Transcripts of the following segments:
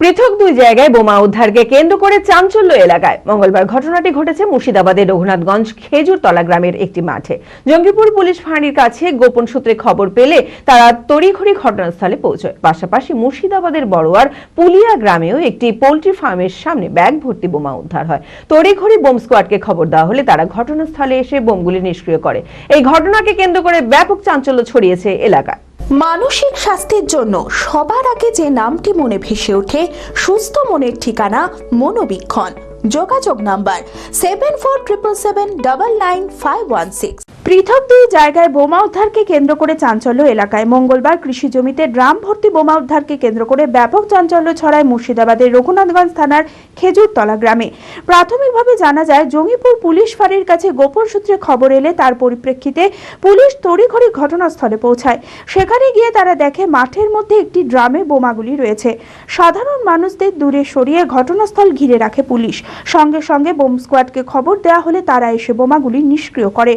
পৃথক দুই জায়গায় বোমা উদ্ধারকে কেন্দ্র করে চাঞ্চল্য এলাকায়। মঙ্গলবার ঘটনাটি ঘটেছে মুর্শিদাবাদের রঘুনাথগঞ্জ খেজুরতলা গ্রামের একটি মাঠে। জঙ্গিপুর পুলিশ ফাঁড়ির কাছে গোপন সূত্রে খবর পেলে তারা তড়িঘড়ি ঘটনাস্থলে পৌঁছয়। পাশাপাশি মুর্শিদাবাদের বড়োয়ার পুলিয়া গ্রামেও একটি পোল্ট্রি ফার্মের সামনে ব্যাগ ভর্তি বোমা উদ্ধার হয়। তড়িঘড়ি বোম স্কোয়াডকে খবর দেওয়া হলে তারা ঘটনাস্থলে এসে বোমগুলি নিষ্ক্রিয় করে। এই ঘটনাকে কেন্দ্র করে ব্যাপক চাঞ্চল্য ছড়িয়েছে এলাকায়। মানসিক স্বাস্থ্যের জন্য সবার আগে যে নামটি মনে ভেসে ওঠে, সুস্থ মনের ঠিকানা মনোবীক্ষণ। যোগাযোগ নাম্বার 7477799516। পৃথক দুই জায়গায় বোমা উদ্ধারকে কেন্দ্র করে চাঞ্চল্য এলাকায়। মঙ্গলবার কৃষি জমিতে ড্রাম ভর্তি বোমা উদ্ধারকে কেন্দ্র করে ব্যাপক চাঞ্চল্য ছড়ায় মুর্শিদাবাদের রঘুনাথগঞ্জ থানার খেজুরতলা গ্রামে। প্রাথমিকভাবে জানা যায়, জঙ্গিপুর পুলিশ ফাঁড়ির কাছে গোপন সূত্রে খবর এলে তার পরিপ্রেক্ষিতে পুলিশ তড়িঘড়ি ঘটনাস্থলে পৌঁছায়। সেখানে গিয়ে তারা দেখে মাঠের মধ্যে একটি ড্রামে বোমাগুলি রয়েছে। সাধারণ মানুষদের দূরে সরিয়ে ঘটনাস্থল ঘিরে রাখে পুলিশ। সঙ্গে সঙ্গে বোম স্কোয়াডকে খবর দেওয়া হলে তারা এসে বোমাগুলি নিষ্ক্রিয় করে।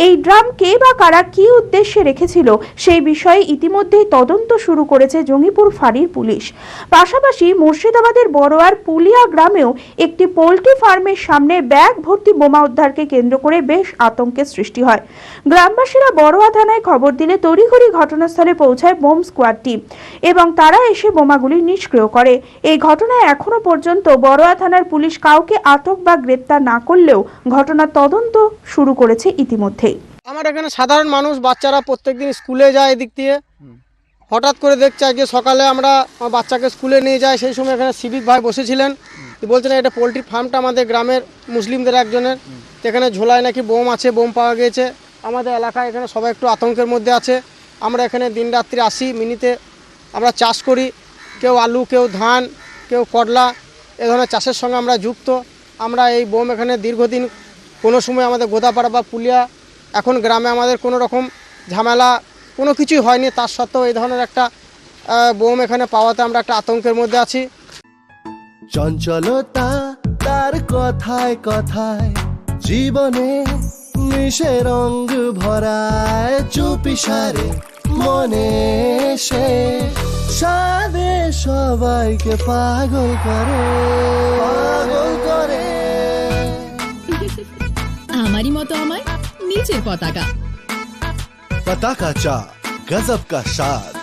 এই ড্রাম কে বা কারা কি উদ্দেশ্যে রেখেছিল সেই বিষয়ে ইতিমধ্যেই তদন্ত শুরু করেছে জঙ্গিপুর ফাঁড়ির পুলিশ। পাশাপাশি মুর্শিদাবাদের বড়োয়ার পুলিয়া গ্রামেও একটি পোল্ট্রি ফার্মের সামনে ব্যাগ ভর্তি বোমা উদ্ধারকে কেন্দ্র করে বেশ আতঙ্কের সৃষ্টি হয়। গ্রামবাসীরা বড়োয়া থানায় খবর দিলে তড়িঘড়ি ঘটনাস্থলে পৌঁছায় বোম স্কোয়াড টিম এবং তারা এসে বোমাগুলি নিষ্ক্রিয় করে। এই ঘটনায় এখনো পর্যন্ত বড়োয়া থানার পুলিশ কাউকে আটক বা গ্রেপ্তার না করলেও ঘটনার তদন্ত শুরু করেছে ইতিমধ্যে। আমার এখানে সাধারণ মানুষ, বাচ্চারা প্রত্যেকদিন স্কুলে যায় এদিক দিয়ে। হঠাৎ করে দেখছে আজকে সকালে আমরা বাচ্চাকে স্কুলে নিয়ে যাই, সেই সময় এখানে সিভিক ভাই বসেছিলেন, বলছেন এটা পোলট্রি ফার্মটা আমাদের গ্রামের মুসলিমদের একজনের, এখানে ঝোলায় নাকি বোম আছে, বোম পাওয়া গিয়েছে। আমাদের এলাকায় এখানে সবাই একটু আতঙ্কের মধ্যে আছে। আমরা এখানে দিন রাত্রি আসি, মিনিতে আমরা চাষ করি, কেউ আলু, কেউ ধান, কেউ করলা, এ ধরনের চাষের সঙ্গে আমরা যুক্ত। আমরা এই বোম এখানে দীর্ঘদিন কোনো সময় আমাদের গোদাপাড়া বা পুলিয়া, এখন গ্রামে আমাদের কোনো রকম ঝামেলা কোনো কিছুই হয়নি, তার সত্ত্বেও এই ধরনের একটা বোম এখানে পাওয়াতে আমরা একটা আতঙ্কের মধ্যে আছি। চঞ্চলতা তার কথায় কথায় জীবনে মিশে রঙ ভরায়, চুপি সারে মনে সে সাদে সবাইকে পাগল করে, পাগল করে। আমারই মতো আমার নিচের পতাকা। पताका चा गजब का साज।